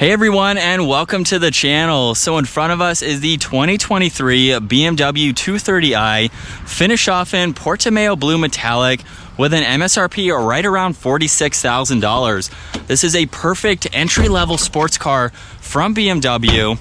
Hey everyone, and welcome to the channel. So in front of us is the 2023 BMW 230i, finish off in Portimao Blue Metallic with an MSRP right around $46,000. This is a perfect entry-level sports car from BMW.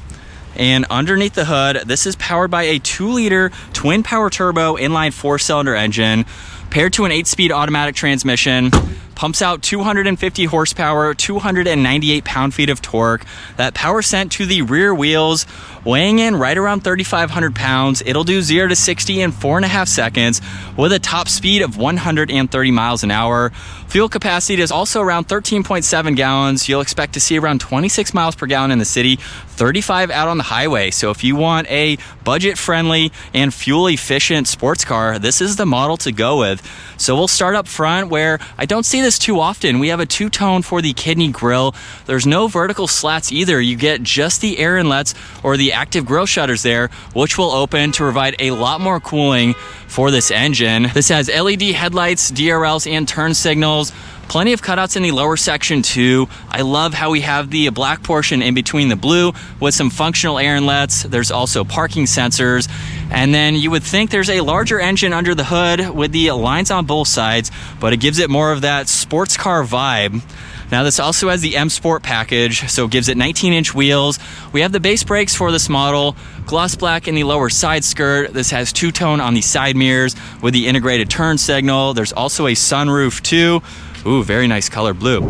And underneath the hood, this is powered by a 2-liter twin power turbo inline 4-cylinder engine paired to an 8-speed automatic transmission. Pumps out 250 horsepower, 298 pound-feet of torque. That power sent to the rear wheels, weighing in right around 3,500 pounds. It'll do 0 to 60 in 4.5 seconds with a top speed of 130 miles an hour. Fuel capacity is also around 13.7 gallons. You'll expect to see around 26 miles per gallon in the city, 35 out on the highway. So if you want a budget-friendly and fuel-efficient sports car, this is the model to go with. So we'll start up front where I don't see this too often. We have a two-tone for the kidney grille. There's no vertical slats either. You get just the air inlets or the active grille shutters there, which will open to provide a lot more cooling for this engine. This has LED headlights, DRLs, and turn signals. Plenty of cutouts in the lower section too. I love how we have the black portion in between the blue with some functional air inlets. There's also parking sensors. And then you would think there's a larger engine under the hood with the lines on both sides, but it gives it more of that sports car vibe. Now this also has the M Sport package, so it gives it 19-inch wheels. We have the base brakes for this model, gloss black in the lower side skirt. This has two-tone on the side mirrors with the integrated turn signal. There's also a sunroof too. Ooh, very nice color blue.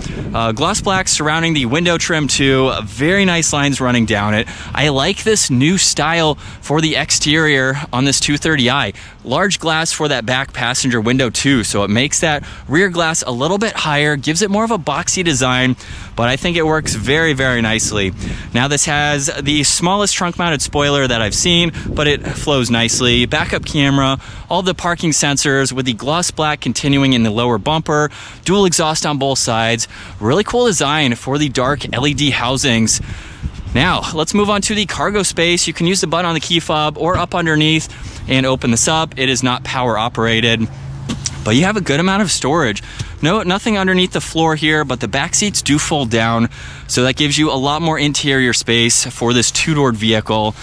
Gloss black surrounding the window trim too. Very nice lines running down it. I like this new style for the exterior on this 230i. Large glass for that back passenger window too, so it makes that rear glass a little bit higher, gives it more of a boxy design, but I think it works very, very nicely. Now this has the smallest trunk mounted spoiler that I've seen, but it flows nicely. Backup camera, all the parking sensors with the gloss black continuing in the lower bumper, dual exhaust on both sides. Really cool design for the dark LED housings. Now let's move on to the cargo space. You can use the button on the key fob or up underneath and open this up. It is not power operated, but you have a good amount of storage. No, nothing underneath the floor here, but the back seats do fold down, so that gives you a lot more interior space for this two-doored vehicle,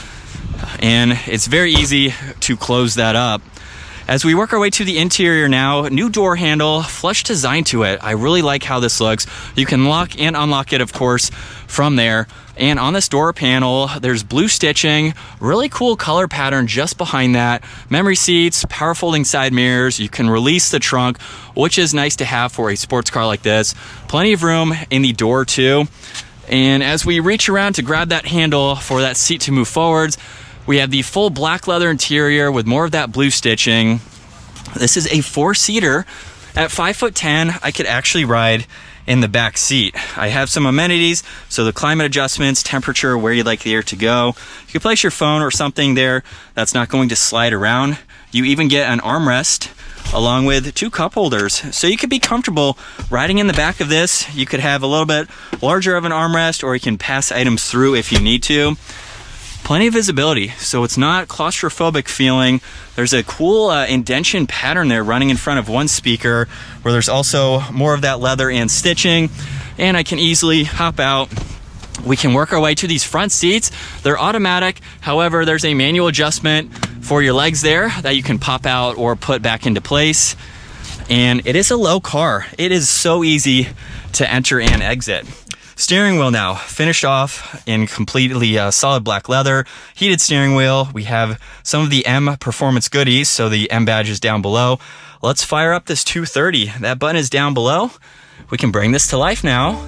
and it's very easy to close that up. As we work our way to the interior now, new door handle, flush design to it. I really like how this looks. You can lock and unlock it, of course, from there. And on this door panel, there's blue stitching, really cool color pattern just behind that. Memory seats, power folding side mirrors. You can release the trunk, which is nice to have for a sports car like this. Plenty of room in the door too. And as we reach around to grab that handle for that seat to move forwards, we have the full black leather interior with more of that blue stitching. This is a 4-seater. At 5'10", I could actually ride in the back seat. I have some amenities, so the climate adjustments, temperature, where you'd like the air to go. You can place your phone or something there that's not going to slide around. You even get an armrest along with 2 cup holders, so you could be comfortable riding in the back of this. You could have a little bit larger of an armrest, or you can pass items through if you need to. Plenty of visibility, so it's not claustrophobic feeling. There's a cool indention pattern there running in front of one speaker, where there's also more of that leather and stitching, and I can easily hop out. We can work our way to these front seats. They're automatic, however, there's a manual adjustment for your legs there that you can pop out or put back into place. And it is a low car. It is so easy to enter and exit. Steering wheel now, finished off in completely solid black leather. Heated steering wheel. We have some of the M performance goodies, so the M badge is down below. Let's fire up this 230. That button is down below. We can bring this to life now.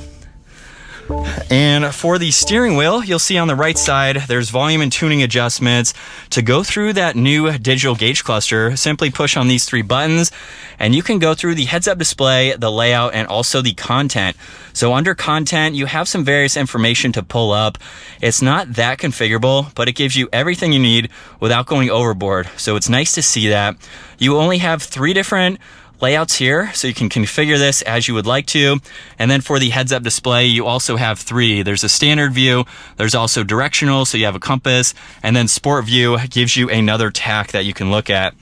And for the steering wheel, you'll see on the right side, there's volume and tuning adjustments. To go through that new digital gauge cluster, simply push on these 3 buttons, and you can go through the heads-up display, the layout, and also the content. So under content, you have some various information to pull up. It's not that configurable, but it gives you everything you need without going overboard. So it's nice to see that. You only have 3 different layouts here, so you can configure this as you would like to. And then for the heads-up display, you also have 3. There's a standard view, there's also directional, so you have a compass, and then sport view gives you another tack that you can look at.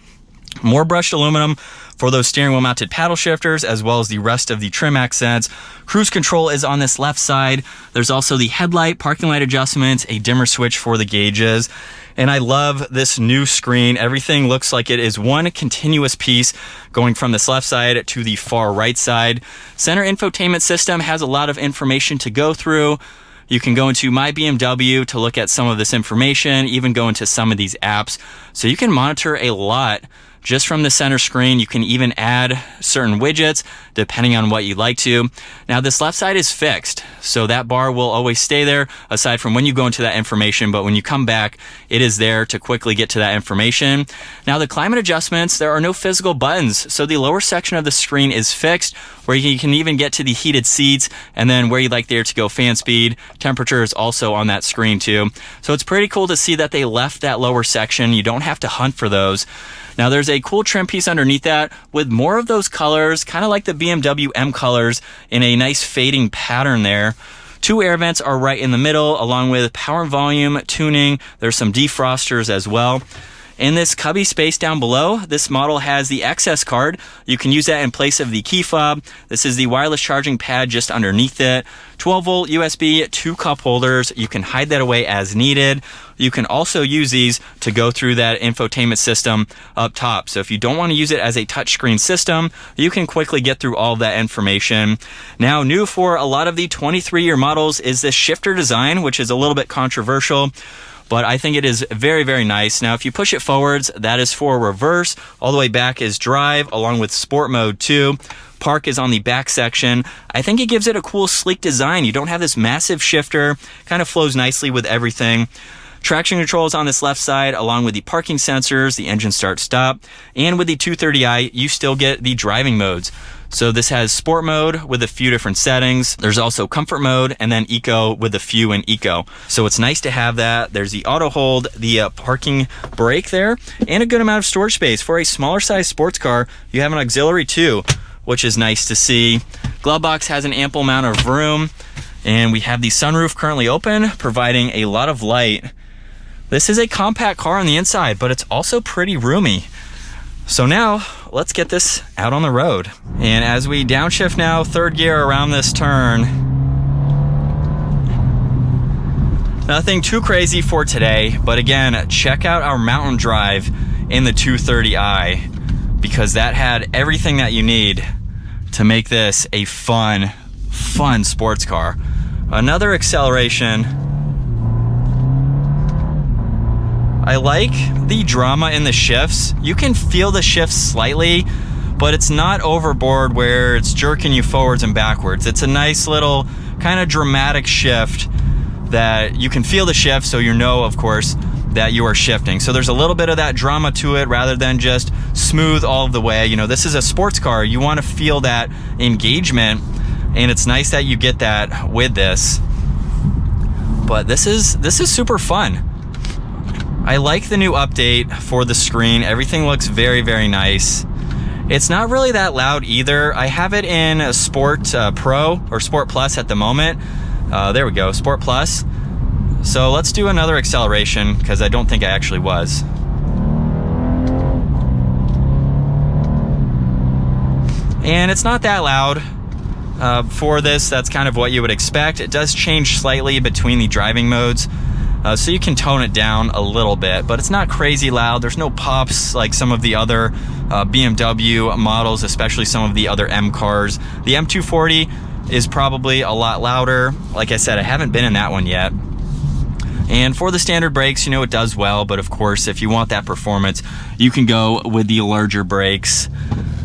More brushed aluminum for those steering wheel mounted paddle shifters, as well as the rest of the trim accents. Cruise control is on this left side. There's also the headlight, parking light adjustments, a dimmer switch for the gauges. And I love this new screen. Everything looks like it is one continuous piece going from this left side to the far right side. Center infotainment system has a lot of information to go through. You can go into My BMW to look at some of this information, even go into some of these apps. So you can monitor a lot just from the center screen. You can even add certain widgets depending on what you'd like to. Now this left side is fixed, so that bar will always stay there aside from when you go into that information, but when you come back, it is there to quickly get to that information. Now the climate adjustments, there are no physical buttons, so the lower section of the screen is fixed, where you can even get to the heated seats, and then where you'd like there to go fan speed. Temperature is also on that screen too. So it's pretty cool to see that they left that lower section. You don't have to hunt for those. Now there's a cool trim piece underneath that with more of those colors, kind of like the BMW M colors in a nice fading pattern there. 2 air vents are right in the middle, along with power and volume tuning. There's some defrosters as well. In this cubby space down below, this model has the access card. You can use that in place of the key fob. This is the wireless charging pad just underneath it. 12-volt USB, 2 cup holders. You can hide that away as needed. You can also use these to go through that infotainment system up top. So if you don't want to use it as a touchscreen system, you can quickly get through all of that information. Now, new for a lot of the 23-year models is this shifter design, which is a little bit controversial, but I think it is very, very nice. Now, if you push it forwards, that is for reverse. All the way back is drive, along with sport mode too. Park is on the back section. I think it gives it a cool, sleek design. You don't have this massive shifter. Kind of flows nicely with everything. Traction control is on this left side, along with the parking sensors, the engine start stop. And with the 230i, you still get the driving modes. So this has sport mode with a few different settings. There's also comfort mode, and then eco with a few in eco. So it's nice to have that. There's the auto hold, the parking brake there, and a good amount of storage space. For a smaller size sports car, you have an auxiliary too, which is nice to see. Glove box has an ample amount of room, and we have the sunroof currently open, providing a lot of light. This is a compact car on the inside, but it's also pretty roomy. So now, let's get this out on the road. And as we downshift now, 3rd gear around this turn, nothing too crazy for today, but again, check out our mountain drive in the 230i, because that had everything that you need to make this a fun sports car. Another acceleration. I like the drama in the shifts. You can feel the shifts slightly, but it's not overboard where it's jerking you forwards and backwards. It's a nice little kind of dramatic shift that you can feel the shift, so you know, of course, that you are shifting. So there's a little bit of that drama to it rather than just smooth all of the way. You know, this is a sports car. You want to feel that engagement, and it's nice that you get that with this. But this is super fun. I like the new update for the screen. Everything looks very, very nice. It's not really that loud either. I have it in Sport Pro or Sport Plus at the moment. There we go, Sport Plus. So let's do another acceleration, because I don't think I actually was. And it's not that loud. For this, that's kind of what you would expect. It does change slightly between the driving modes. So you can tone it down a little bit, but it's not crazy loud. There's no pops like some of the other BMW models, especially some of the other M cars. The M240 is probably a lot louder. Like I said, I haven't been in that one yet. And for the standard brakes, you know, it does well, but of course, if you want that performance, you can go with the larger brakes.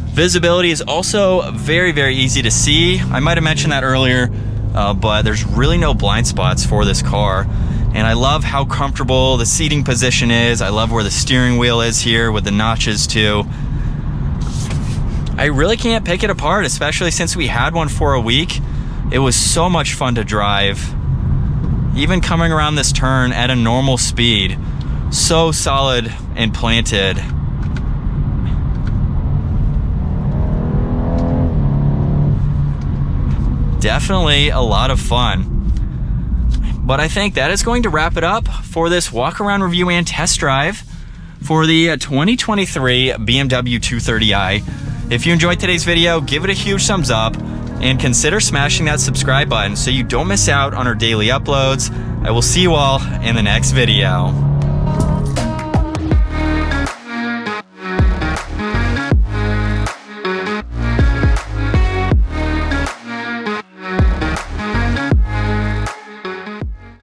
Visibility is also very, very easy to see. I might have mentioned that earlier, but there's really no blind spots for this car. And I love how comfortable the seating position is. I love where the steering wheel is here with the notches too. I really can't pick it apart, especially since we had one for a week. It was so much fun to drive. Even coming around this turn at a normal speed, so solid and planted. Definitely a lot of fun. But I think that is going to wrap it up for this walk around review and test drive for the 2023 BMW 230i. If you enjoyed today's video, give it a huge thumbs up and consider smashing that subscribe button so you don't miss out on our daily uploads. I will see you all in the next video.